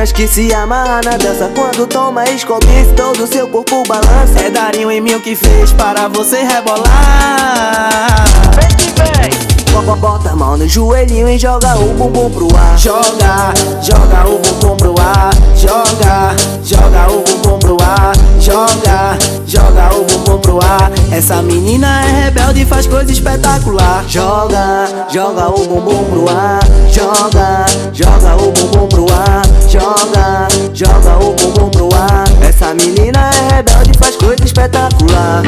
meninas que se amarram na dança. Quando toma escobice, todo seu corpo balança. É Darinho e Mil que fez para você rebolar. Vem que vem. Bota a mão no joelhinho e joga o bumbum pro ar. Joga, joga o bumbum pro ar. Joga, joga o bumbum pro ar. Joga, joga o bumbum pro ar. Essa menina é rebelde e faz coisa espetacular. Joga, joga o bumbum pro ar. Joga, joga o bumbum pro ar. Joga, joga o bumbum pro ar. Essa menina é rebelde e faz coisa espetacular.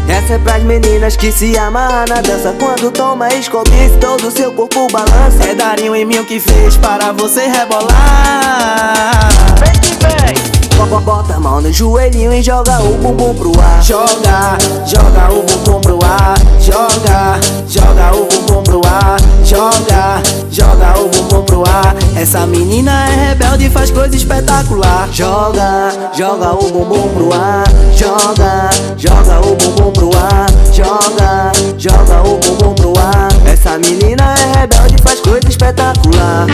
Essa é pras meninas que se amarram na dança. Quando toma escobice, todo seu corpo balança. É Darinho e Mil que fez para você rebolar. Vem que vem. Bota a mão no joelhinho e joga o bumbum pro ar. Joga, joga o bumbum pro ar. Joga, joga o bumbum pro ar. Joga, joga o bumbum pro ar. Essa menina é rebelde e faz coisa espetacular. Joga, joga o bumbum pro ar. Joga, joga o bumbum pro ar. Joga, joga o bumbum pro ar. Essa menina é rebelde e faz coisa espetacular.